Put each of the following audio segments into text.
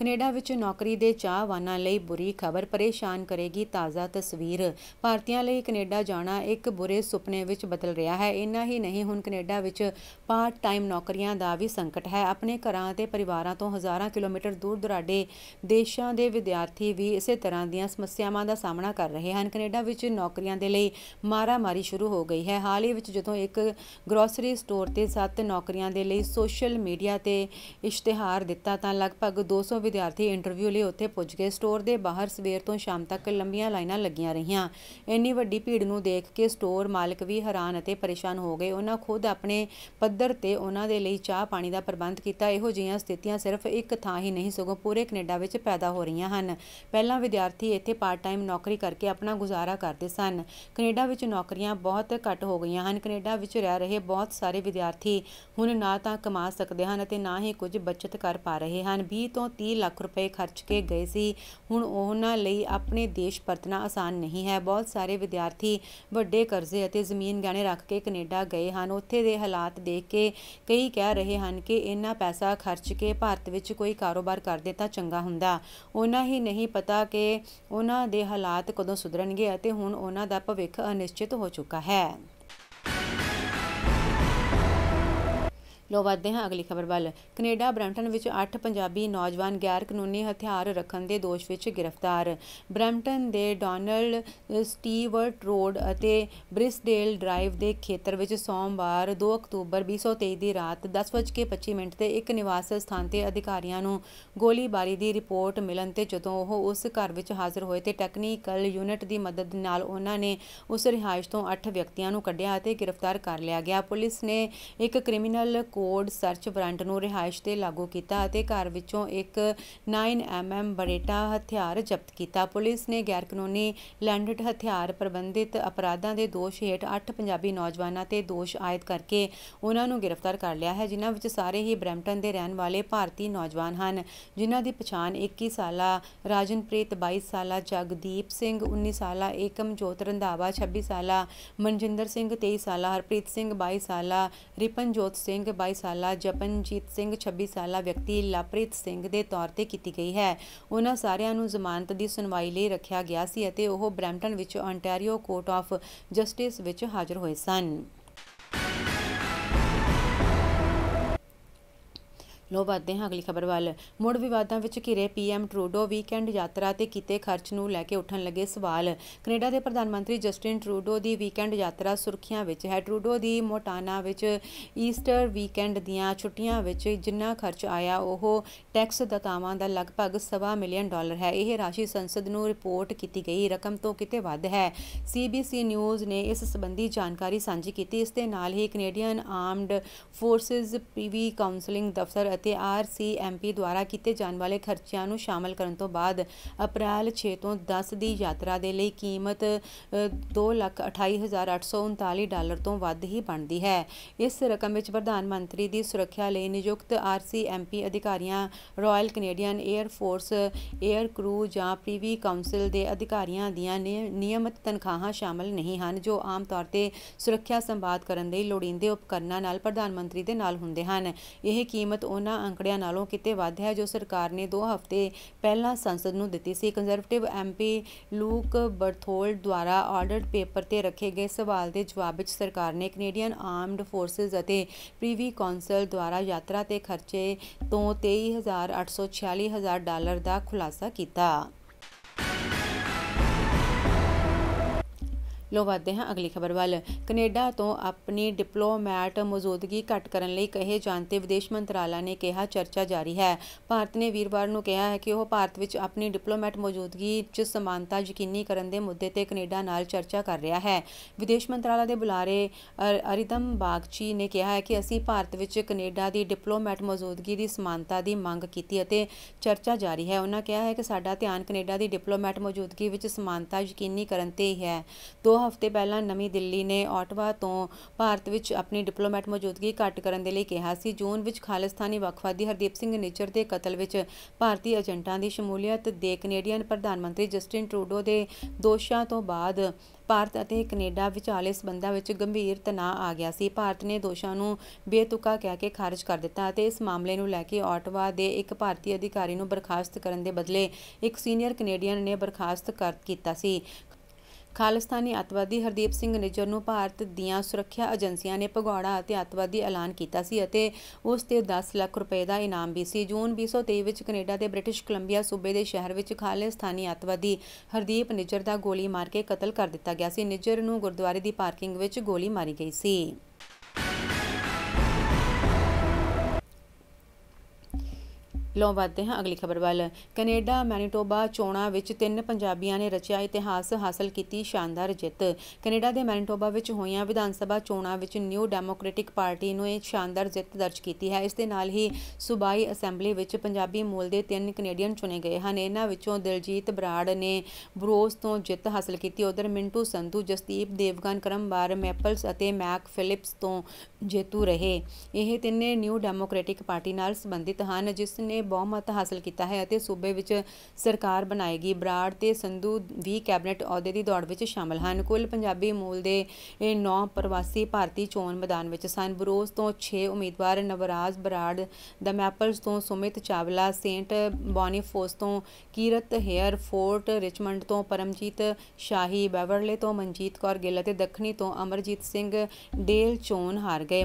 Canada ਵਿੱਚ ਨੌਕਰੀ ਦੇ ਚਾਹਵਾਨਾਂ ਲਈ ਬੁਰੀ ਖਬਰ, ਪਰੇਸ਼ਾਨ ਕਰੇਗੀ ਤਾਜ਼ਾ ਤਸਵੀਰ। ਭਾਰਤੀਆਂ ਲਈ ਕੈਨੇਡਾ ਜਾਣਾ ਇੱਕ ਬੁਰੇ ਸੁਪਨੇ ਵਿੱਚ ਬਦਲ ਰਿਹਾ ਹੈ। ਇੰਨਾ ਹੀ ਨਹੀਂ, ਹੁਣ ਕੈਨੇਡਾ ਵਿੱਚ ਪਾਰਟ ਟਾਈਮ ਨੌਕਰੀਆਂ ਦਾ ਵੀ ਸੰਕਟ ਹੈ। ਆਪਣੇ ਘਰਾਂ ਅਤੇ ਪਰਿਵਾਰਾਂ ਤੋਂ ਹਜ਼ਾਰਾਂ ਕਿਲੋਮੀਟਰ ਦੂਰ ਦੁਰਾਡੇ ਦੇਸ਼ਾਂ ਦੇ ਵਿਦਿਆਰਥੀ ਵੀ ਇਸੇ ਤਰ੍ਹਾਂ ਦੀਆਂ ਸਮੱਸਿਆਵਾਂ ਦਾ ਸਾਹਮਣਾ ਕਰ ਰਹੇ ਹਨ। ਕੈਨੇਡਾ ਵਿੱਚ ਨੌਕਰੀਆਂ ਦੇ ਲਈ ਮਾਰਾਮਾਰੀ ਸ਼ੁਰੂ ਹੋ ਗਈ ਹੈ। ਹਾਲ ਹੀ ਵਿੱਚ ਜਦੋਂ ਇੱਕ ਗਰੋਸਰੀ ਸਟੋਰ ਤੇ 7 ਨੌਕਰੀਆਂ ਦੇ ਲਈ ਸੋਸ਼ਲ ਮੀਡੀਆ ਤੇ ਇਸ਼ਤਿਹਾਰ ਦਿੱਤਾ ਤਾਂ ਲਗਭਗ 200 ਵਿਦਿਆਰਥੀ ਇੰਟਰਵਿਊ ਲਈ ਉੱਥੇ ਪੁੱਜ ਗਏ। ਸਟੋਰ ਦੇ ਬਾਹਰ ਸਵੇਰ ਤੋਂ ਸ਼ਾਮ ਤੱਕ ਲੰਬੀਆਂ ਲਾਈਨਾਂ ਲੱਗੀਆਂ ਰਹੀਆਂ। ਇੰਨੀ ਵੱਡੀ ਭੀੜ ਨੂੰ ਦੇਖ ਕੇ ਸਟੋਰ ਮਾਲਕ ਵੀ ਹੈਰਾਨ ਅਤੇ ਪਰੇਸ਼ਾਨ ਹੋ ਗਏ। ਉਹਨਾਂ ਖੁਦ ਆਪਣੇ ਪੱਧਰ ਤੇ ਉਹਨਾਂ ਦੇ ਲਈ ਚਾਹ ਪਾਣੀ ਦਾ ਪ੍ਰਬੰਧ ਕੀਤਾ। ਇਹੋ ਜਿਹੀਆਂ ਸਥਿਤੀਆਂ ਸਿਰਫ ਇੱਕ ਥਾਂ ਹੀ ਨਹੀਂ ਸਗੋਂ ਪੂਰੇ ਕੈਨੇਡਾ ਵਿੱਚ ਪੈਦਾ ਹੋ ਰਹੀਆਂ ਹਨ। ਪਹਿਲਾਂ ਵਿਦਿਆਰਥੀ ਇੱਥੇ ਪਾਰਟ ਟਾਈਮ ਨੌਕਰੀ ਕਰਕੇ ਆਪਣਾ ਗੁਜ਼ਾਰਾ ਕਰਦੇ ਸਨ। ਕੈਨੇਡਾ ਵਿੱਚ ਨੌਕਰੀਆਂ ਬਹੁਤ ਘੱਟ ਹੋ ਗਈਆਂ ਹਨ। ਕੈਨੇਡਾ ਵਿੱਚ ਰਹਿ ਰਹੇ ਬਹੁਤ ਸਾਰੇ ਵਿਦਿਆਰਥੀ ਹੁਣ ਨਾ ਤਾਂ ਕਮਾ ਸਕਦੇ ਹਨ ਅਤੇ ਨਾ ਹੀ ਕੁਝ ਬੱਚਤ ਕਰ ਪਾ ਰਹੇ ਹਨ। 20 ਤੋਂ 30 ਲੱਖ ਰੁਪਏ ਖਰਚ ਕੇ ਗਏ ਸੀ, ਹੁਣ ਉਹਨਾਂ ਲਈ ਆਪਣੇ ਦੇਸ਼ ਪਰਤਣਾ ਆਸਾਨ ਨਹੀਂ ਹੈ। ਬਹੁਤ ਸਾਰੇ ਵਿਦਿਆਰਥੀ ਵੱਡੇ ਕਰਜ਼ੇ ਅਤੇ ਜ਼ਮੀਨ ਗਹਿਣੇ ਰੱਖ ਕੇ ਕੈਨੇਡਾ ਗਏ ਹਨ। ਉੱਥੇ ਦੇ ਹਾਲਾਤ ਦੇਖ ਕੇ ਕਈ ਕਹਿ ਰਹੇ ਹਨ ਕਿ ਇੰਨਾ ਪੈਸਾ ਖਰਚ ਕੇ ਭਾਰਤ ਵਿੱਚ ਕੋਈ ਕਾਰੋਬਾਰ ਕਰਦੇ ਤਾਂ ਚੰਗਾ ਹੁੰਦਾ। ਉਹਨਾਂ ਹੀ ਨਹੀਂ ਪਤਾ ਕਿ ਉਹਨਾਂ ਦੇ ਹਾਲਾਤ ਕਦੋਂ ਸੁਧਰਨਗੇ ਅਤੇ ਹੁਣ ਉਹਨਾਂ ਦਾ ਭਵਿੱਖ ਅਨਿਸ਼ਚਿਤ ਹੋ ਚੁੱਕਾ ਹੈ। ਲੋ ਵੱਧਦੇ ਹਾਂ ਅਗਲੀ ਖਬਰ ਵੱਲ। ਕੈਨੇਡਾ ਬਰੈਂਪਟਨ ਵਿੱਚ 8 ਪੰਜਾਬੀ ਨੌਜਵਾਨ ਗੈਰ ਕਾਨੂੰਨੀ ਹਥਿਆਰ ਰੱਖਣ ਦੇ ਦੋਸ਼ ਵਿੱਚ ਗ੍ਰਿਫਤਾਰ। ਬਰੈਂਪਟਨ ਦੇ ਡੋਨਲਡ ਸਟੀਵਰਟ ਰੋਡ ਅਤੇ ਬ੍ਰਿਸਡੇਲ ਡਰਾਈਵ ਦੇ ਖੇਤਰ ਵਿੱਚ ਸੋਮਵਾਰ 2 ਅਕਤੂਬਰ 2023 ਦੀ ਰਾਤ 10:25 ਤੇ ਇੱਕ ਨਿਵਾਸ ਸਥਾਨ ਤੇ ਅਧਿਕਾਰੀਆਂ ਨੂੰ ਗੋਲੀਬਾਰੀ ਦੀ ਰਿਪੋਰਟ ਮਿਲਣ ਤੇ ਜਦੋਂ ਉਹ ਉਸ ਘਰ ਵਿੱਚ ਹਾਜ਼ਰ ਹੋਏ ਤੇ ਟੈਕਨੀਕਲ ਯੂਨਿਟ ਦੀ ਮਦਦ ਨਾਲ ਉਹਨਾਂ ਨੇ ਉਸ ਰਿਹਾਇਸ਼ ਤੋਂ 8 ਵਿਅਕਤੀਆਂ ਨੂੰ ਕੱਢਿਆ ਅਤੇ ਗ੍ਰਿਫਤਾਰ ਕਰ ਲਿਆ ਗਿਆ। ਪੁਲਿਸ ਨੇ ਇੱਕ ਕ੍ਰਿਮੀਨਲ ਕੋਡ ਸਰਚ ਵਾਰੰਟ ਨੂੰ ਰਿਹਾਇਸ਼ ਤੇ ਲਾਗੂ ਕੀਤਾ ਅਤੇ ਘਰ ਵਿੱਚੋਂ ਇੱਕ 9mm ਬਰੇਟਾ ਹਥਿਆਰ ਜ਼ਬਤ ਕੀਤਾ। ਪੁਲਿਸ ਨੇ ਗੈਰ ਕਾਨੂੰਨੀ ਲੈਂਡਡ ਹਥਿਆਰ ਪ੍ਰਬੰਧਿਤ ਅਪਰਾਧਾਂ ਦੇ ਦੋਸ਼ ਹੇਠ 8 ਪੰਜਾਬੀ ਨੌਜਵਾਨਾਂ ਤੇ ਦੋਸ਼ ਆਇਦ ਕਰਕੇ ਉਹਨਾਂ ਨੂੰ ਗ੍ਰਿਫਤਾਰ ਕਰ ਲਿਆ ਹੈ, ਜਿਨ੍ਹਾਂ ਵਿੱਚ ਸਾਰੇ ਹੀ ਬਰੈਂਪਟਨ ਦੇ ਰਹਿਣ ਵਾਲੇ ਭਾਰਤੀ ਨੌਜਵਾਨ ਹਨ, ਜਿਨ੍ਹਾਂ ਦੀ ਪਛਾਣ 21 ਸਾਲਾ ਰਾਜਨਪ੍ਰੀਤ, 22 ਸਾਲਾ ਜਗਦੀਪ ਸਿੰਘ, 19 ਸਾਲਾ ਏਕਮਜੋਤ ਰੰਧਾਵਾ, 26 ਸਾਲਾ ਮਨਜਿੰਦਰ ਸਿੰਘ, 23 ਸਾਲਾ ਹਰਪ੍ਰੀਤ ਸਿੰਘ, 22 ਸਾਲਾ ਰਿਪਨਜੋਤ ਸਿੰਘ, 22 ਸਾਲਾ ਜਪਨਜੀਤ ਸਿੰਘ, 26 ਸਾਲਾ ਵਿਅਕਤੀ ਲਵਪ੍ਰੀਤ ਸਿੰਘ ਦੇ ਤੌਰ ਤੇ ਕੀਤੀ ਗਈ ਹੈ। ਉਹਨਾਂ ਸਾਰਿਆਂ ਨੂੰ ਜ਼ਮਾਨਤ ਦੀ ਸੁਣਵਾਈ ਲਈ ਰੱਖਿਆ ਗਿਆ ਸੀ ਅਤੇ ਉਹ ਬਰੈਂਪਟਨ ਵਿੱਚ ontario ਕੋਰਟ ਆਫ ਜਸਟਿਸ ਵਿੱਚ ਹਾਜ਼ਰ ਹੋਏ ਸਨ। ਲੋ ਵੱਧਦੇ ਹਾਂ ਅਗਲੀ ਖਬਰ ਵੱਲ। ਮੁੜ ਵਿਵਾਦਾਂ ਵਿੱਚ ਘਿਰੇ PM ਟਰੂਡੋ ਵੀਕਐਂਡ ਯਾਤਰਾ ਤੇ ਕੀਤੇ ਖਰਚ ਨੂੰ ਲੈ ਕੇ ਉੱਠਣ ਲੱਗੇ ਸਵਾਲ। ਕੈਨੇਡਾ ਦੇ ਪ੍ਰਧਾਨ ਮੰਤਰੀ ਜਸਟਿਨ ਟਰੂਡੋ ਦੀ ਵੀਕਐਂਡ ਯਾਤਰਾ ਸੁਰਖੀਆਂ ਵਿੱਚ ਹੈ। ਟਰੂਡੋ ਦੀ ਮੋਂਟਾਨਾ ਵਿੱਚ ਈਸਟਰ ਵੀਕਐਂਡ ਦੀਆਂ ਛੁੱਟੀਆਂ ਵਿੱਚ ਜਿੰਨਾ ਖਰਚ ਆਇਆ ਉਹ ਟੈਕਸ ਦਾਤਾਵਾਂ ਦਾ ਲਗਭਗ $1.25 ਮਿਲੀਅਨ ਹੈ। ਇਹ ਰਾਸ਼ੀ ਸੰਸਦ ਨੂੰ ਰਿਪੋਰਟ ਕੀਤੀ ਗਈ ਰਕਮ ਤੋਂ ਕਿਤੇ ਵੱਧ ਹੈ। CBC ਨਿਊਜ਼ ਨੇ ਇਸ ਸੰਬੰਧੀ ਜਾਣਕਾਰੀ ਸਾਂਝੀ ਕੀਤੀ। ਇਸ ਦੇ ਨਾਲ ਹੀ Canadian armed forces privy counselling ਦਫ਼ਤਰ ਅਤੇ RCMP ਦੁਆਰਾ ਕੀਤੇ ਜਾਣ ਵਾਲੇ ਖਰਚਿਆਂ ਨੂੰ ਸ਼ਾਮਲ ਕਰਨ ਤੋਂ ਬਾਅਦ ਅਪ੍ਰੈਲ 6 ਤੋਂ 10 ਦੀ ਯਾਤਰਾ ਦੇ ਲਈ ਕੀਮਤ $2,28,839 ਤੋਂ ਵੱਧ ਹੀ ਬਣਦੀ ਹੈ। ਇਸ ਰਕਮ ਵਿੱਚ ਪ੍ਰਧਾਨ ਮੰਤਰੀ ਦੀ ਸੁਰੱਖਿਆ ਲਈ ਨਿਯੁਕਤ RCMP ਅਧਿਕਾਰੀਆਂ, royal Canadian air force air ਕਰੂ ਜਾਂ ਪ੍ਰੀਵੀ ਕਾਉਂਸਲ ਦੇ ਅਧਿਕਾਰੀਆਂ ਦੀਆਂ ਨਿਯਮਤ ਤਨਖਾਹਾਂ ਸ਼ਾਮਲ ਨਹੀਂ ਹਨ, ਜੋ ਆਮ ਤੌਰ ਤੇ ਸੁਰੱਖਿਆ ਸੰਭਾਲ ਕਰਨ ਲਈ ਲੋੜੀਂਦੇ ਉਪਕਰਨਾਂ ਨਾਲ ਪ੍ਰਧਾਨ ਮੰਤਰੀ ਦੇ ਨਾਲ ਹੁੰਦੇ ਹਨ। ਇਹ ਕੀਮਤ ਉਹਨਾਂ ਅੰਕੜਿਆਂ ਨਾਲੋਂ ਕਿਤੇ ਵੱਧ ਹੈ ਜੋ ਸਰਕਾਰ ਨੇ 2 ਹਫ਼ਤੇ ਪਹਿਲਾਂ ਸੰਸਦ ਨੂੰ ਦਿੱਤੀ ਸੀ। ਕੰਜ਼ਰਵੇਟਿਵ MP ਲੂਕ ਬਰਥੋਲਡ ਦੁਆਰਾ ਆਰਡਰਡ ਪੇਪਰ ਤੇ ਰੱਖੇ ਗਏ ਸਵਾਲ ਦੇ ਜਵਾਬ ਵਿੱਚ ਸਰਕਾਰ ਨੇ ਕੈਨੇਡੀਅਨ ਆਰਮਡ ਫੋਰਸਿਜ਼ ਅਤੇ ਪ੍ਰੀਵੀ ਕਾਉਂਸਲ ਦੁਆਰਾ ਯਾਤਰਾ ਤੇ ਖਰਚੇ ਤੋਂ $23,846 ਦਾ ਖੁਲਾਸਾ ਕੀਤਾ। ਲੋ ਵੱਧਦੇ ਹਾਂ ਅਗਲੀ ਖਬਰ ਵੱਲ। ਕੈਨੇਡਾ ਤੋਂ ਆਪਣੀ ਡਿਪਲੋਮੈਟ ਮੌਜੂਦਗੀ ਘੱਟ ਕਰਨ ਲਈ ਕਹੇ ਜਾਣ ਤੇ ਵਿਦੇਸ਼ ਮੰਤਰਾਲਾ ਨੇ ਕਿਹਾ ਚਰਚਾ ਜਾਰੀ ਹੈ। ਭਾਰਤ ਨੇ ਵੀਰਵਾਰ ਨੂੰ ਕਿਹਾ ਹੈ ਕਿ ਉਹ ਭਾਰਤ ਵਿੱਚ ਆਪਣੀ ਡਿਪਲੋਮੈਟ ਮੌਜੂਦਗੀ 'ਚ ਸਮਾਨਤਾ ਯਕੀਨੀ ਕਰਨ ਦੇ ਮੁੱਦੇ ਤੇ ਕੈਨੇਡਾ ਨਾਲ ਚਰਚਾ ਕਰ ਰਿਹਾ ਹੈ। ਵਿਦੇਸ਼ ਮੰਤਰਾਲਾ ਦੇ ਬੁਲਾਰੇ ਅਰਿੰਦਮ ਬਾਗਚੀ ਨੇ ਕਿਹਾ ਹੈ ਕਿ ਅਸੀਂ ਭਾਰਤ ਵਿੱਚ ਕੈਨੇਡਾ ਦੀ ਡਿਪਲੋਮੈਟ ਮੌਜੂਦਗੀ ਦੀ ਸਮਾਨਤਾ ਦੀ ਮੰਗ ਕੀਤੀ ਅਤੇ ਚਰਚਾ ਜਾਰੀ ਹੈ। ਉਹਨਾਂ ਕਿਹਾ ਹੈ ਕਿ ਸਾਡਾ ਧਿਆਨ ਕੈਨੇਡਾ ਦੀ ਡਿਪਲੋਮੈਟ ਮੌਜੂਦਗੀ ਵਿੱਚ ਸਮਾਨਤਾ ਯਕੀਨੀ ਕਰਨ ਤੇ ਹੀ ਹੈ। 2 ਹਫ਼ਤੇ ਪਹਿਲਾਂ ਨਵੀਂ ਦਿੱਲੀ ਨੇ ਓਟਵਾ ਤੋਂ ਭਾਰਤ ਵਿੱਚ ਆਪਣੀ ਡਿਪਲੋਮੈਟ ਮੌਜੂਦਗੀ ਘੱਟ ਕਰਨ ਦੇ ਲਈ ਕਿਹਾ ਸੀ। ਜੂਨ ਵਿੱਚ ਖਾਲਿਸਤਾਨੀ ਵੱਖਵਾਦੀ ਹਰਦੀਪ ਸਿੰਘ ਨਿੱਜਰ ਦੇ ਕਤਲ ਵਿੱਚ ਭਾਰਤੀ ਏਜੰਟਾਂ ਦੀ ਸ਼ਮੂਲੀਅਤ ਦੇ ਕੈਨੇਡੀਅਨ ਪ੍ਰਧਾਨ ਮੰਤਰੀ ਜਸਟਿਨ ਟਰੂਡੋ ਦੇ ਦੋਸ਼ਾਂ ਤੋਂ ਬਾਅਦ ਭਾਰਤ ਅਤੇ ਕੈਨੇਡਾ ਵਿਚਾਲੇ ਸਬੰਧਾਂ ਵਿੱਚ ਗੰਭੀਰ ਤਣਾਅ ਆ ਗਿਆ ਸੀ। ਭਾਰਤ ਨੇ ਦੋਸ਼ਾਂ ਨੂੰ ਬੇਤੁਕਾ ਕਹਿ ਕੇ ਖਾਰਜ ਕਰ ਦਿੱਤਾ ਅਤੇ ਇਸ ਮਾਮਲੇ ਨੂੰ ਲੈ ਕੇ ਓਟਵਾ ਦੇ ਇੱਕ ਭਾਰਤੀ ਅਧਿਕਾਰੀ ਨੂੰ ਬਰਖਾਸਤ ਕਰਨ ਦੇ ਬਦਲੇ ਇੱਕ ਸੀਨੀਅਰ ਕੈਨੇਡੀਅਨ ਨੇ ਬਰਖਾਸਤ ਕੀਤਾ ਸੀ। ਖਾਲਿਸਤਾਨੀ ਅੱਤਵਾਦੀ ਹਰਦੀਪ ਸਿੰਘ ਨਿੱਜਰ ਨੂੰ ਭਾਰਤ ਦੀਆਂ ਸੁਰੱਖਿਆ ਏਜੰਸੀਆਂ ਨੇ ਭਗੌੜਾ ਅਤੇ ਅੱਤਵਾਦੀ ਐਲਾਨ ਕੀਤਾ ਸੀ ਅਤੇ ਉਸ 'ਤੇ 10 ਲੱਖ ਰੁਪਏ ਦਾ ਇਨਾਮ ਵੀ ਸੀ। ਜੂਨ 2023 ਵਿੱਚ ਕੈਨੇਡਾ ਦੇ ਬ੍ਰਿਟਿਸ਼ ਕੋਲੰਬੀਆ ਸੂਬੇ ਦੇ ਸ਼ਹਿਰ ਵਿੱਚ ਖਾਲਿਸਤਾਨੀ ਅੱਤਵਾਦੀ ਹਰਦੀਪ ਨਿੱਜਰ ਦਾ ਗੋਲੀ ਮਾਰ ਕੇ ਕਤਲ ਕਰ ਦਿੱਤਾ ਗਿਆ ਸੀ। ਨਿੱਜਰ ਨੂੰ ਗੁਰਦੁਆਰੇ ਦੀ ਪਾਰਕਿੰਗ ਵਿੱਚ ਗੋਲੀ ਮਾਰੀ ਗਈ ਸੀ। ਲਓ ਵਧਦੇ ਹਾਂ ਅਗਲੀ ਖਬਰ ਵੱਲ। ਕੈਨੇਡਾ ਮੈਨੀਟੋਬਾ ਚੋਣਾਂ ਵਿੱਚ 3 ਪੰਜਾਬੀਆਂ ਨੇ ਰਚਿਆ ਇਤਿਹਾਸ, ਹਾਸਲ ਕੀਤੀ ਸ਼ਾਨਦਾਰ ਜਿੱਤ। ਕੈਨੇਡਾ ਦੇ ਮੈਨੀਟੋਬਾ ਵਿੱਚ ਹੋਈਆਂ ਵਿਧਾਨ ਸਭਾ ਚੋਣਾਂ ਵਿੱਚ ਨਿਊ ਡੈਮੋਕ੍ਰੈਟਿਕ ਪਾਰਟੀ ਨੇ ਸ਼ਾਨਦਾਰ ਜਿੱਤ ਦਰਜ ਕੀਤੀ ਹੈ। ਇਸ ਦੇ ਨਾਲ ਹੀ ਸੂਬਾਈ ਅਸੈਂਬਲੀ ਵਿੱਚ ਪੰਜਾਬੀ ਮੂਲ ਦੇ 3 ਕੈਨੇਡੀਅਨ ਚੁਣੇ ਗਏ ਹਨ। ਇਹਨਾਂ ਵਿੱਚੋਂ ਦਿਲਜੀਤ ਬਰਾੜ ਨੇ ਬਰੋਸ ਤੋਂ ਜਿੱਤ ਹਾਸਲ ਕੀਤੀ। ਉਧਰ ਮਿੰਟੂ ਸੰਧੂ, ਜਸਦੀਪ ਦੇਵਗਨ, ਕਰਮਵਾਰ ਮੈਪਲਸ ਅਤੇ ਮੈਕ ਫਿਲਿਪਸ ਤੋਂ ਜੇਤੂ ਰਹੇ। ਇਹ ਤਿੰਨੇ ਨਿਊ ਡੈਮੋਕ੍ਰੈਟਿਕ ਪਾਰਟੀ ਨਾਲ ਸੰਬੰਧਿਤ ਹਨ, ਜਿਸ ਨੇ ਬਹੁਮਤ ਹਾਸਲ ਕੀਤਾ ਹੈ ਅਤੇ ਸੂਬੇ ਵਿੱਚ ਸਰਕਾਰ ਬਣਾਏਗੀ। ਬਰਾੜ ਤੇ ਸੰਧੂ ਵੀ ਕੈਬਨਿਟ ਅਹੁਦੇ ਦੀ ਦੌੜ ਵਿੱਚ ਸ਼ਾਮਲ ਹਨ। ਕੁੱਲ ਪੰਜਾਬੀ ਮੂਲ ਦੇ 9 ਪ੍ਰਵਾਸੀ ਭਾਰਤੀ ਚੋਣ ਮੈਦਾਨ ਵਿੱਚ ਸਨ। ਬਰੋਸ ਤੋਂ 6 ਉਮੀਦਵਾਰ ਨਵਰਾਜ ਬਰਾੜ, ਦ ਮੈਪਲਸ ਤੋਂ ਸੁਮਿਤ ਚਾਵਲਾ, ਸੇਂਟ ਬੋਨੀਫੋਸ ਤੋਂ ਕੀਰਤ ਹੇਅਰ, ਫੋਰਟ ਰਿਚਮੰਡ ਤੋਂ ਪਰਮਜੀਤ ਸ਼ਾਹੀ, ਬੈਵਰਲੇ ਤੋਂ ਮਨਜੀਤ ਕੌਰ ਗਿੱਲ ਅਤੇ ਦੱਖਣੀ ਤੋਂ ਅਮਰਜੀਤ ਸਿੰਘ ਡੇਲ ਚੋਣ ਹਾਰ ਗਏ।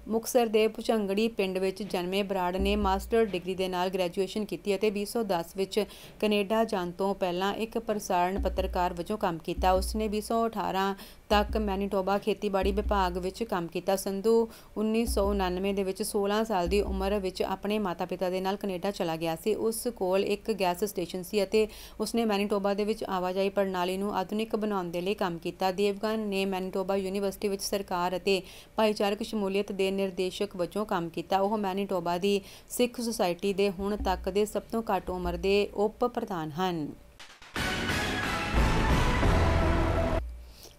ਮੁਕਤਸਰ ਦੇ ਭੁਚੰਗੜੀ ਪਿੰਡ ਵਿੱਚ ਜਨਮੇ ਬਰਾੜ ਨੇ ਮਾਸਟਰ ਡਿਗਰੀ ਦੇ ਨਾਲ ਗ੍ਰੈਜੂਏਸ਼ਨ ਕੀਤੀ ਅਤੇ 2010 ਵਿੱਚ ਕੈਨੇਡਾ ਜਾਣ ਤੋਂ ਪਹਿਲਾਂ ਇੱਕ ਪ੍ਰਸਾਰਣ ਪੱਤਰਕਾਰ ਵਜੋਂ ਕੰਮ ਕੀਤਾ। ਉਸਨੇ 2018 ਤੱਕ ਮੈਨੀਟੋਬਾ ਖੇਤੀਬਾੜੀ ਵਿਭਾਗ ਵਿੱਚ ਕੰਮ ਕੀਤਾ। ਸੰਧੂ 1999 ਦੇ ਵਿੱਚ 16 ਸਾਲ ਦੀ ਉਮਰ ਵਿੱਚ ਆਪਣੇ ਮਾਤਾ-ਪਿਤਾ ਦੇ ਨਾਲ ਕੈਨੇਡਾ ਚਲਾ ਗਿਆ ਸੀ। ਉਸ ਕੋਲ ਇੱਕ ਗੈਸ ਸਟੇਸ਼ਨ ਸੀ ਅਤੇ ਉਸਨੇ ਮੈਨੀਟੋਬਾ ਦੇ ਵਿੱਚ ਆਵਾਜਾਈ ਪ੍ਰਣਾਲੀ ਨੂੰ ਆਧੁਨਿਕ ਬਣਾਉਣ ਦੇ ਲਈ ਕੰਮ ਕੀਤਾ। ਦੇਵਗਨ ਨੇ ਮੈਨੀਟੋਬਾ ਯੂਨੀਵਰਸਿਟੀ ਵਿੱਚ ਸਰਕਾਰ ਅਤੇ ਭਾਈਚਾਰਕ ਸ਼ਮੂਲੀਅਤ ਦੇ ਨਿਰਦੇਸ਼ਕ ਵਜੋਂ ਕੰਮ ਕੀਤਾ। ਉਹ ਮੈਨੀਟੋਬਾ ਦੀ ਸਿੱਖ ਸੁਸਾਇਟੀ ਦੇ ਹੁਣ ਤੱਕ ਦੇ ਸਭ ਤੋਂ ਘੱਟ ਉਮਰ ਦੇ ਉਪ ਪ੍ਰਧਾਨ ਹਨ।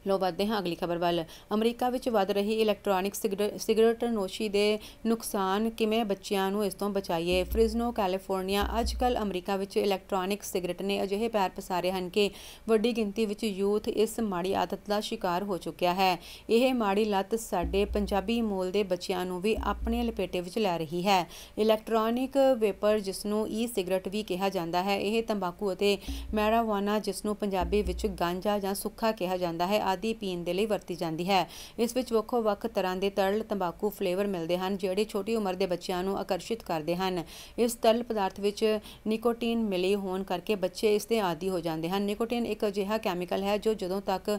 ਲੋ ਵਧਦੇ ਹਾਂ ਅਗਲੀ ਖਬਰ ਵੱਲ। ਅਮਰੀਕਾ ਵਿੱਚ ਵੱਧ ਰਹੀ ਇਲੈਕਟ੍ਰੋਨਿਕ ਸਿਗਰਟ ਨੋਸ਼ੀ ਦੇ ਨੁਕਸਾਨ, ਕਿਵੇਂ ਬੱਚਿਆਂ ਨੂੰ ਇਸ ਤੋਂ ਬਚਾਈਏ। Fresno, California. ਅੱਜ ਕੱਲ੍ਹ ਅਮਰੀਕਾ ਵਿੱਚ ਇਲੈਕਟ੍ਰੋਨਿਕ ਸਿਗਰਟ ਨੇ ਅਜਿਹੇ ਪੈਰ ਪਸਾਰੇ ਹਨ ਕਿ ਵੱਡੀ ਗਿਣਤੀ ਵਿੱਚ ਯੂਥ ਇਸ ਮਾੜੀ ਆਦਤ ਦਾ ਸ਼ਿਕਾਰ ਹੋ ਚੁੱਕਿਆ ਹੈ। ਇਹ ਮਾੜੀ ਲੱਤ ਸਾਡੇ ਪੰਜਾਬੀ ਮੂਲ ਦੇ ਬੱਚਿਆਂ ਨੂੰ ਵੀ ਆਪਣੇ ਲਪੇਟੇ ਵਿੱਚ ਲੈ ਰਹੀ ਹੈ। ਇਲੈਕਟ੍ਰੋਨਿਕ ਵੇਪਰ, ਜਿਸ ਨੂੰ ਸਿਗਰਟ ਵੀ ਕਿਹਾ ਜਾਂਦਾ ਹੈ, ਇਹ ਤੰਬਾਕੂ ਅਤੇ ਮੈਰਾਵਾਨਾ, ਜਿਸ ਨੂੰ ਪੰਜਾਬੀ ਵਿੱਚ ਗਾਂਜਾ ਜਾਂ ਸੁੱਖਾ ਕਿਹਾ ਜਾਂਦਾ ਹੈ, ਆਦਿ ਪੀਣ ਦੇ ਲਈ ਵਰਤੀ ਜਾਂਦੀ ਹੈ। ਇਸ ਵਿੱਚ ਵੱਖੋ ਵੱਖ ਤਰ੍ਹਾਂ ਦੇ ਤਰਲ ਤੰਬਾਕੂ ਫਲੇਵਰ ਮਿਲਦੇ ਹਨ, ਜਿਹੜੇ ਛੋਟੀ ਉਮਰ ਦੇ ਬੱਚਿਆਂ ਨੂੰ ਆਕਰਸ਼ਿਤ ਕਰਦੇ ਹਨ। ਇਸ ਤਰਲ ਪਦਾਰਥ ਵਿੱਚ ਨਿਕੋਟੀਨ ਮਿਲੀ ਹੋਣ ਕਰਕੇ ਬੱਚੇ ਇਸ ਦੇ ਆਦੀ ਹੋ ਜਾਂਦੇ ਹਨ। ਨਿਕੋਟੀਨ ਇੱਕ ਅਜਿਹਾ ਕੈਮੀਕਲ ਹੈ ਜੋ ਜਦੋਂ ਤੱਕ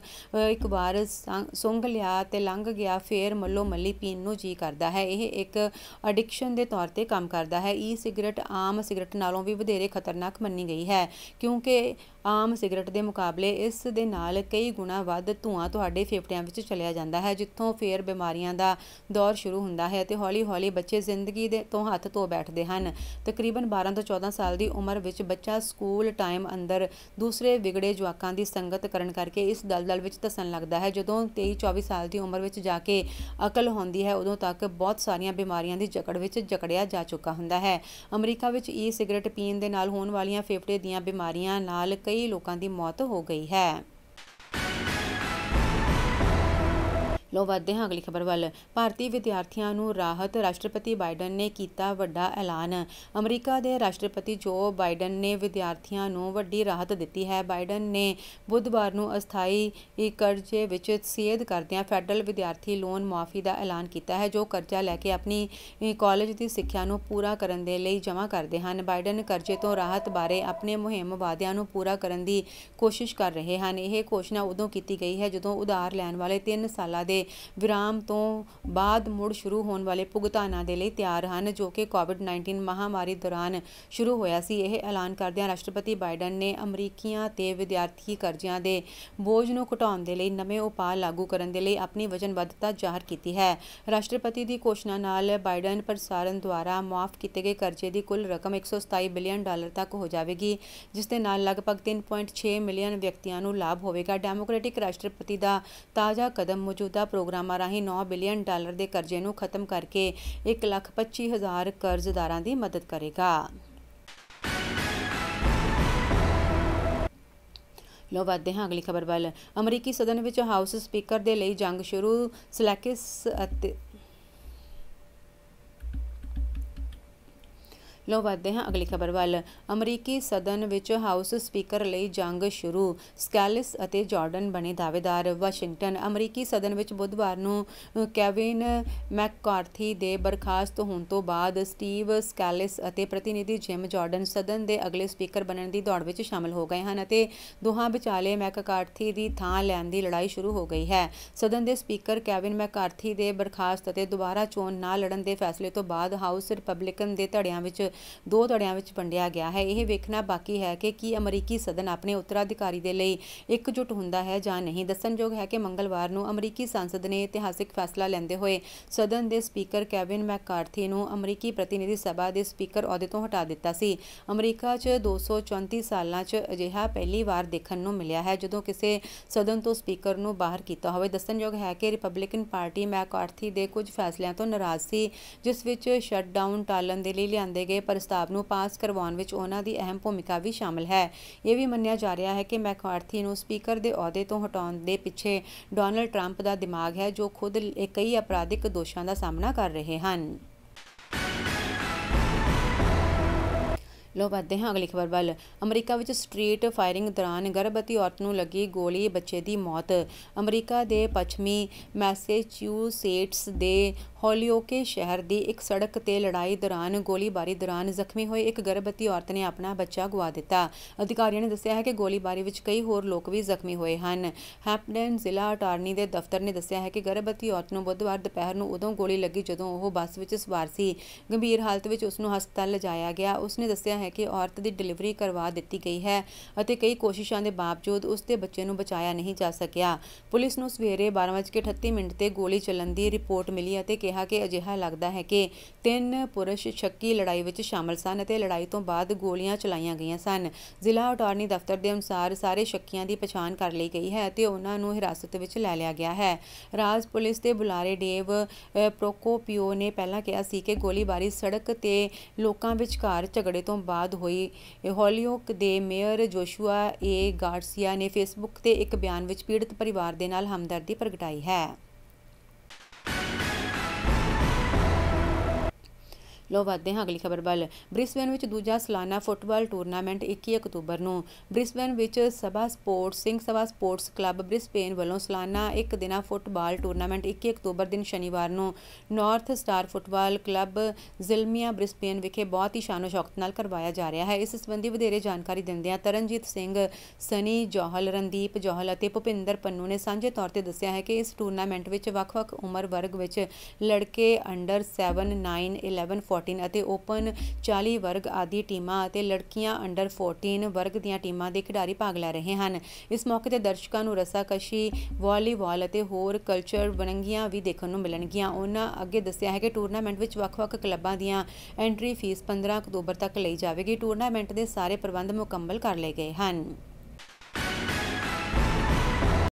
ਇੱਕ ਵਾਰ ਸੁੰਘ ਲਿਆ ਤੇ ਲੰਘ ਗਿਆ, ਫੇਰ ਮੱਲੋ ਮੱਲੀ ਪੀਣ ਨੂੰ ਜੀ ਕਰਦਾ ਹੈ। ਇਹ ਇੱਕ ਐਡਿਕਸ਼ਨ ਦੇ ਤੌਰ ਤੇ ਕੰਮ ਕਰਦਾ ਹੈ। ਸਿਗਰਟ ਆਮ ਸਿਗਰਟ ਨਾਲੋਂ ਵੀ ਵਧੇਰੇ ਖਤਰਨਾਕ ਮੰਨੀ ਗਈ ਹੈ, ਕਿਉਂਕਿ ਆਮ ਸਿਗਰਟ ਦੇ ਮੁਕਾਬਲੇ ਇਸ ਦੇ ਨਾਲ ਕਈ ਗੁਣਾ ਵੱਧ ਧੂੰਆਂ ਤੁਹਾਡੇ ਫੇਫੜਿਆਂ ਵਿੱਚ ਚਲਿਆ ਜਾਂਦਾ ਹੈ, ਜਿੱਥੋਂ ਫੇਰ ਬਿਮਾਰੀਆਂ ਦਾ ਦੌਰ ਸ਼ੁਰੂ ਹੁੰਦਾ ਹੈ ਅਤੇ ਹੌਲੀ ਹੌਲੀ ਬੱਚੇ ਜ਼ਿੰਦਗੀ ਤੋਂ ਹੱਥ ਧੋ ਬੈਠਦੇ ਹਨ। ਤਕਰੀਬਨ 12 ਤੋਂ 14 ਸਾਲ ਦੀ ਉਮਰ ਵਿੱਚ ਬੱਚਾ ਸਕੂਲ ਟਾਈਮ ਅੰਦਰ ਦੂਸਰੇ ਵਿਗੜੇ ਜਵਾਕਾਂ ਦੀ ਸੰਗਤ ਕਰਨ ਕਰਕੇ ਇਸ ਦਲਦਲ ਵਿੱਚ ਧੱਸਣ ਲੱਗਦਾ ਹੈ। ਜਦੋਂ 23-24 ਸਾਲ ਦੀ ਉਮਰ ਵਿੱਚ ਜਾ ਕੇ ਅਕਲ ਹੁੰਦੀ ਹੈ, ਉਦੋਂ ਤੱਕ ਬਹੁਤ ਸਾਰੀਆਂ ਬਿਮਾਰੀਆਂ ਦੀ ਜਕੜ ਵਿੱਚ ਜਕੜਿਆ ਜਾ ਚੁੱਕਾ ਹੁੰਦਾ ਹੈ। ਅਮਰੀਕਾ ਵਿੱਚ ਸਿਗਰਟ ਪੀਣ ਦੇ ਨਾਲ ਹੋਣ ਵਾਲੀਆਂ ਫੇਫੜੇ ਦੀਆਂ ਬਿਮਾਰੀਆਂ ਨਾਲ ਕਈ ਲੋਕਾਂ ਦੀ ਮੌਤ ਹੋ ਗਈ ਹੈ। ਲੋ ਵਧਦੇ ਹਾਂ ਅਗਲੀ ਖਬਰ ਵੱਲ। ਭਾਰਤੀ ਵਿਦਿਆਰਥੀਆਂ ਨੂੰ ਰਾਹਤ, ਰਾਸ਼ਟਰਪਤੀ ਬਾਈਡਨ ਨੇ ਕੀਤਾ ਵੱਡਾ ਐਲਾਨ। ਅਮਰੀਕਾ ਦੇ ਰਾਸ਼ਟਰਪਤੀ ਜੋ ਬਾਈਡਨ ਨੇ ਵਿਦਿਆਰਥੀਆਂ ਨੂੰ ਵੱਡੀ ਰਾਹਤ ਦਿੱਤੀ ਹੈ। ਬਾਈਡਨ ਨੇ ਬੁੱਧਵਾਰ ਨੂੰ ਅਸਥਾਈ ਕਰਜ਼ੇ ਵਿੱਚ ਸੇਧ ਕਰਦਿਆਂ ਫੈਡਰਲ ਵਿਦਿਆਰਥੀ ਲੋਨ ਮੁਆਫੀ ਦਾ ਐਲਾਨ ਕੀਤਾ ਹੈ, ਜੋ ਕਰਜ਼ਾ ਲੈ ਕੇ ਆਪਣੀ ਕਾਲਜ ਦੀ ਸਿੱਖਿਆ ਨੂੰ ਪੂਰਾ ਕਰਨ ਦੇ ਲਈ ਜਮ੍ਹਾਂ ਕਰਦੇ ਹਨ। ਬਾਈਡਨ ਕਰਜ਼ੇ ਤੋਂ ਰਾਹਤ ਬਾਰੇ ਆਪਣੇ ਮੁਹਿੰਮ ਵਾਅਦਿਆਂ ਨੂੰ ਪੂਰਾ ਕਰਨ ਦੀ ਕੋਸ਼ਿਸ਼ ਕਰ ਰਹੇ ਹਨ। ਇਹ ਘੋਸ਼ਣਾ ਉਦੋਂ ਕੀਤੀ ਗਈ ਹੈ ਜਦੋਂ ਉਧਾਰ ਲੈਣ ਵਾਲੇ 3 ਸਾਲਾਂ ਦੇ ਵਿਰਾਮ ਤੋਂ ਬਾਅਦ ਮੁੜ ਸ਼ੁਰੂ ਹੋਣ ਵਾਲੇ ਭੁਗਤਾਨਾਂ ਦੇ ਲਈ ਤਿਆਰ ਹਨ, ਜੋ ਕਿ ਕੋਵਿਡ-19 ਮਹਾਮਾਰੀ ਦੌਰਾਨ ਸ਼ੁਰੂ ਹੋਇਆ ਸੀ। ਇਹ ਐਲਾਨ ਕਰਦਿਆਂ ਰਾਸ਼ਟਰਪਤੀ ਬਾਈਡਨ ਨੇ ਅਮਰੀਕੀਆਂ ਤੇ ਵਿਦਿਆਰਥੀ ਕਰਜ਼ਿਆਂ ਦੇ ਬੋਝ ਨੂੰ ਘਟਾਉਣ ਦੇ ਲਈ ਨਵੇਂ ਉਪਾਅ ਲਾਗੂ ਕਰਨ ਦੇ ਲਈ ਆਪਣੀ ਵਚਨਬੱਧਤਾ ਜ਼ਾਹਰ ਕੀਤੀ ਹੈ। ਰਾਸ਼ਟਰਪਤੀ ਦੀ ਘੋਸ਼ਣਾ ਨਾਲ ਬਾਈਡਨ ਪ੍ਰਸ਼ਾਸਨ ਦੁਆਰਾ ਮੁਆਫ ਕੀਤੇ ਗਏ ਕਰਜ਼ੇ ਦੀ ਕੁੱਲ ਰਕਮ $127 ਬਿਲੀਅਨ ਤੱਕ ਹੋ ਜਾਵੇਗੀ, ਜਿਸ ਦੇ ਨਾਲ ਲਗਭਗ 3.6 ਮਿਲੀਅਨ ਵਿਅਕਤੀਆਂ ਨੂੰ ਲਾਭ ਹੋਵੇਗਾ। ਡੈਮੋਕ੍ਰੈਟਿਕ ਰਾਸ਼ਟਰਪਤੀ ਦਾ ਤਾਜ਼ਾ ਕਦਮ ਮੌਜੂਦਾ ਪ੍ਰੋਗਰਾਮਾਂ ਰਾਹੀਂ $9 ਬਿਲੀਅਨ ਦੇ ਕਰਜ਼ੇ ਨੂੰ ਖਤਮ ਕਰਕੇ 1,25,000 ਕਰਜ਼ਦਾਰਾਂ ਦੀ ਮਦਦ ਕਰੇਗਾ। ਲਓ ਵਧਦੇ ਹਾਂ ਅਗਲੀ ਖਬਰ ਵੱਲ। ਅਮਰੀਕੀ ਸਦਨ ਵਿੱਚ ਹਾਊਸ ਸਪੀਕਰ ਦੇ ਲਈ ਜੰਗ ਸ਼ੁਰੂ। ਸਲੈਕਿਸ ਅਤੇ ਲਓ ਵਧਦੇ ਹਾਂ ਅਗਲੀ ਖਬਰ ਵੱਲ। ਅਮਰੀਕੀ ਸਦਨ ਵਿੱਚ ਹਾਊਸ ਸਪੀਕਰ ਲਈ ਜੰਗ ਸ਼ੁਰੂ। ਸਕੈਲਿਸ ਅਤੇ ਜਾਰਡਨ ਬਣੇ ਦਾਅਵੇਦਾਰ। ਵਾਸ਼ਿੰਗਟਨ। ਅਮਰੀਕੀ ਸਦਨ ਵਿੱਚ ਬੁੱਧਵਾਰ ਨੂੰ ਕੇਵਿਨ ਮੈਕਕਾਰਥੀ ਦੇ ਬਰਖਾਸਤ ਹੋਣ ਤੋਂ ਬਾਅਦ ਸਟੀਵ ਸਕੈਲਿਸ ਅਤੇ ਪ੍ਰਤੀਨਿਧੀ ਜਿਮ ਜਾਰਡਨ ਸਦਨ ਦੇ ਅਗਲੇ ਸਪੀਕਰ ਬਣਨ ਦੀ ਦੌੜ ਵਿੱਚ ਸ਼ਾਮਲ ਹੋ ਗਏ ਹਨ ਅਤੇ ਦੋਹਾਂ ਵਿਚਾਲੇ ਮੈਕਕਾਰਥੀ ਦੀ ਥਾਂ ਲੈਣ ਦੀ ਲੜਾਈ ਸ਼ੁਰੂ ਹੋ ਗਈ ਹੈ। ਸਦਨ ਦੇ ਸਪੀਕਰ ਕੇਵਿਨ ਮੈਕਕਾਰਥੀ ਦੇ ਬਰਖਾਸਤ ਅਤੇ ਦੁਬਾਰਾ ਚੋਣ ਨਾ ਲੜਨ ਦੇ ਫੈਸਲੇ ਤੋਂ ਬਾਅਦ ਹਾਊਸ ਰਿਪਬਲਿਕਨ ਦੇ ਧੜਿਆਂ ਵਿੱਚ ਦੋ ਧੜਿਆਂ ਵਿੱਚ ਵੰਡਿਆ ਗਿਆ ਹੈ। ਇਹ ਵੇਖਣਾ ਬਾਕੀ ਹੈ ਕਿ ਕੀ ਅਮਰੀਕੀ ਸਦਨ ਆਪਣੇ ਉੱਤਰਾਧਿਕਾਰੀ ਦੇ ਲਈ ਇਕਜੁੱਟ ਹੁੰਦਾ ਹੈ ਜਾਂ ਨਹੀਂ। ਦੱਸਣਯੋਗ ਹੈ ਕਿ ਮੰਗਲਵਾਰ ਨੂੰ ਅਮਰੀਕੀ ਸੰਸਦ ਨੇ ਇਤਿਹਾਸਿਕ ਫੈਸਲਾ ਲੈਂਦੇ ਹੋਏ ਸਦਨ ਦੇ ਸਪੀਕਰ ਕੇਵਿਨ ਮੈਕਕਾਰਥੀ ਨੂੰ ਅਮਰੀਕੀ ਪ੍ਰਤੀਨਿਧੀ ਸਭਾ ਦੇ ਸਪੀਕਰ ਅਹੁਦੇ ਤੋਂ ਹਟਾ ਦਿੱਤਾ ਸੀ। ਅਮਰੀਕਾ 'ਚ 234 ਸਾਲਾਂ 'ਚ ਅਜਿਹਾ ਪਹਿਲੀ ਵਾਰ ਦੇਖਣ ਨੂੰ ਮਿਲਿਆ ਹੈ ਜਦੋਂ ਕਿਸੇ ਸਦਨ ਤੋਂ ਸਪੀਕਰ ਨੂੰ ਬਾਹਰ ਕੀਤਾ ਹੋਵੇ। ਦੱਸਣਯੋਗ ਹੈ ਕਿ ਰਿਪਬਲਿਕਨ ਪਾਰਟੀ ਮੈਕਕਾਰਥੀ ਦੇ ਕੁਝ ਫੈਸਲਿਆਂ ਤੋਂ ਨਾਰਾਜ਼ ਸੀ, ਜਿਸ ਵਿੱਚ ਸ਼ਟਡਾਊਨ ਟਾਲਣ ਦੇ ਲਈ ਲਿਆਂਦੇ ਗਏ ਪ੍ਰਸਤਾਵ ਨੂੰ ਪਾਸ ਕਰਵਾਉਣ ਵਿੱਚ ਉਹਨਾਂ ਦੀ ਅਹਿਮ ਭੂਮਿਕਾ ਵੀ ਸ਼ਾਮਲ ਹੈ। ਇਹ ਵੀ ਮੰਨਿਆ ਜਾ ਰਿਹਾ ਹੈ ਕਿ ਮੈਕਕਾਰਥੀ ਨੂੰ ਸਪੀਕਰ ਦੇ ਅਹੁਦੇ ਤੋਂ ਹਟਾਉਣ ਦੇ ਪਿੱਛੇ ਡੋਨਾਲਡ ਟਰੰਪ ਦਾ ਦਿਮਾਗ ਹੈ, ਜੋ ਖੁਦ ਕਈ ਅਪਰਾਧਿਕ ਦੋਸ਼ਾਂ ਦਾ ਸਾਹਮਣਾ ਕਰ ਰਹੇ ਹਨ। ਲਓ ਵਧਦੇ ਹਾਂ ਅਗਲੀ ਖਬਰ ਵੱਲ। ਅਮਰੀਕਾ ਵਿੱਚ ਸਟਰੀਟ ਫਾਇਰਿੰਗ ਦੌਰਾਨ ਗਰਭਵਤੀ ਔਰਤ ਨੂੰ ਲੱਗੀ ਗੋਲੀ, ਬੱਚੇ ਦੀ ਮੌਤ। ਅਮਰੀਕਾ ਦੇ ਪੱਛਮੀ ਮੈਸੇਚਿਉਸੇਟਸ ਦੇ ਹੋਲੀਓਕੇ ਸ਼ਹਿਰ ਦੀ ਇੱਕ ਸੜਕ 'ਤੇ ਲੜਾਈ ਦੌਰਾਨ ਗੋਲੀਬਾਰੀ ਦੌਰਾਨ ਜ਼ਖਮੀ ਹੋਏ ਇੱਕ ਗਰਭਵਤੀ ਔਰਤ ਨੇ ਆਪਣਾ ਬੱਚਾ ਗੁਆ ਦਿੱਤਾ। ਅਧਿਕਾਰੀਆਂ ਨੇ ਦੱਸਿਆ ਹੈ ਕਿ ਗੋਲੀਬਾਰੀ ਵਿੱਚ ਕਈ ਹੋਰ ਲੋਕ ਵੀ ਜ਼ਖਮੀ ਹੋਏ ਹਨ। ਹੈਂਪਡਨ ਜ਼ਿਲ੍ਹਾ ਅਟਾਰਨੀ ਦੇ ਦਫ਼ਤਰ ਨੇ ਦੱਸਿਆ ਹੈ ਕਿ ਗਰਭਵਤੀ ਔਰਤ ਨੂੰ ਬੁੱਧਵਾਰ ਦੁਪਹਿਰ ਨੂੰ ਉਦੋਂ ਗੋਲੀ ਲੱਗੀ ਜਦੋਂ ਉਹ ਬੱਸ ਵਿੱਚ ਸਵਾਰ ਸੀ। ਗੰਭੀਰ ਹਾਲਤ ਵਿੱਚ ਉਸ ਨੂੰ ਹਸਪਤਾਲ ਲਿਜਾਇਆ ਗਿਆ। ਉਸ ਨੇ ਦੱਸਿਆ ਹੈ ਕਿ ਔਰਤ ਦੀ ਡਿਲੀਵਰੀ ਕਰਵਾ ਦਿੱਤੀ ਗਈ ਹੈ ਅਤੇ ਕਈ ਕੋਸ਼ਿਸ਼ਾਂ ਦੇ ਬਾਵਜੂਦ ਉਸ ਦੇ ਬੱਚੇ ਨੂੰ ਬਚਾਇਆ ਨਹੀਂ ਜਾ ਸਕਿਆ। ਪੁਲਿਸ ਨੂੰ ਸਵੇਰੇ 12:38 'ਤੇ ਗੋਲੀ ਚੱਲਣ ਦੀ ਰਿਪੋਰਟ ਮਿਲੀ ਅਤੇ ਕਿਹਾ ਕਿ ਅਜਿਹਾ ਲੱਗਦਾ ਹੈ ਕਿ 3 ਪੁਰਸ਼ ਸ਼ੱਕੀ ਲੜਾਈ ਵਿੱਚ ਸ਼ਾਮਲ ਸਨ ਅਤੇ ਲੜਾਈ ਤੋਂ ਬਾਅਦ ਗੋਲੀਆਂ ਚਲਾਈਆਂ ਗਈਆਂ ਸਨ। ਜ਼ਿਲ੍ਹਾ ਅਟਾਰਨੀ ਦਫ਼ਤਰ ਦੇ ਅਨੁਸਾਰ ਸਾਰੇ ਸ਼ੱਕੀਆਂ ਦੀ ਪਛਾਣ ਕਰ ਲਈ ਗਈ ਹੈ ਅਤੇ ਉਹਨਾਂ ਨੂੰ ਹਿਰਾਸਤ ਵਿੱਚ ਲੈ ਲਿਆ ਗਿਆ ਹੈ। ਰਾਜ ਪੁਲਿਸ ਦੇ ਬੁਲਾਰੇ ਡੇਵ ਪ੍ਰੋਕੋਪੀਓ ਨੇ ਪਹਿਲਾਂ ਕਿਹਾ ਸੀ ਕਿ ਗੋਲੀਬਾਰੀ ਸੜਕ 'ਤੇ ਲੋਕਾਂ ਵਿਚਕਾਰ ਝਗੜੇ ਤੋਂ ਬਾਅਦ ਹੋਈ। ਹੋਲੀਓਕ ਦੇ ਮੇਅਰ ਜੋਸ਼ੂਆ ਏ ਗਾਰਸੀਆ ਨੇ ਫੇਸਬੁੱਕ 'ਤੇ ਇੱਕ ਬਿਆਨ ਵਿੱਚ ਪੀੜਤ ਪਰਿਵਾਰ ਦੇ ਨਾਲ ਹਮਦਰਦੀ ਪ੍ਰਗਟਾਈ ਹੈ। ਲਓ ਵਧਦੇ ਹਾਂ ਅਗਲੀ ਖਬਰ ਵੱਲ। ਬ੍ਰਿਸਬੇਨ ਵਿੱਚ ਦੂਜਾ ਸਾਲਾਨਾ ਫੁੱਟਬਾਲ ਟੂਰਨਾਮੈਂਟ 21 ਅਕਤੂਬਰ ਨੂੰ। ਬ੍ਰਿਸਬੇਨ ਵਿੱਚ Singh Sabha sports club Brisbane ਵੱਲੋਂ ਸਾਲਾਨਾ ਇੱਕ ਦਿਨਾ ਫੁੱਟਬਾਲ ਟੂਰਨਾਮੈਂਟ 21 ਅਕਤੂਬਰ ਦਿਨ ਸ਼ਨੀਵਾਰ ਨੂੰ North Star football club Zillmere Brisbane ਵਿਖੇ ਬਹੁਤ ਹੀ ਸ਼ਾਨੋ ਸ਼ੌਕਤ ਨਾਲ ਕਰਵਾਇਆ ਜਾ ਰਿਹਾ ਹੈ। ਇਸ ਸੰਬੰਧੀ ਵਧੇਰੇ ਜਾਣਕਾਰੀ ਦਿੰਦਿਆਂ ਤਰਨਜੀਤ ਸਿੰਘ, ਸਨੀ ਜੌਹਲ, ਰਣਦੀਪ ਜੌਹਲ ਅਤੇ ਭੁਪਿੰਦਰ ਪੰਨੂ ਨੇ ਸਾਂਝੇ ਤੌਰ 'ਤੇ ਦੱਸਿਆ ਹੈ ਕਿ ਇਸ ਟੂਰਨਾਮੈਂਟ ਵਿੱਚ ਵੱਖ-ਵੱਖ ਉਮਰ ਵਰਗ ਵਿੱਚ ਲੜਕੇ ਅੰਡਰ 7, 9, 11, 14 ਅਤੇ ਓਪਨ 40 ਵਰਗ ਆਦਿ ਟੀਮਾਂ ਅਤੇ ਲੜਕੀਆਂ ਅੰਡਰ 14 ਵਰਗ ਦੀਆਂ ਟੀਮਾਂ ਦੇ ਖਿਡਾਰੀ ਭਾਗ ਲੈ ਰਹੇ ਹਨ। ਇਸ ਮੌਕੇ ਤੇ ਦਰਸ਼ਕਾਂ ਨੂੰ ਰੱਸਾਕਸ਼ੀ, ਵਾਲੀਬਾਲ ਅਤੇ ਹੋਰ ਕਲਚਰ ਵੰਨਗੀਆਂ ਵੀ ਦੇਖਣ ਨੂੰ ਮਿਲਣਗੀਆਂ। ਉਹਨਾਂ ਅੱਗੇ ਦੱਸਿਆ ਹੈ ਕਿ ਟੂਰਨਾਮੈਂਟ ਵਿੱਚ ਵੱਖ-ਵੱਖ ਕਲੱਬਾਂ ਦੀਆਂ ਐਂਟਰੀ ਫੀਸ 15 ਅਕਤੂਬਰ ਤੱਕ ਲਈ ਜਾਵੇਗੀ। ਟੂਰਨਾਮੈਂਟ ਦੇ ਸਾਰੇ ਪ੍ਰਬੰਧ ਮੁਕੰਮਲ ਕਰ ਲਏ ਗਏ ਹਨ।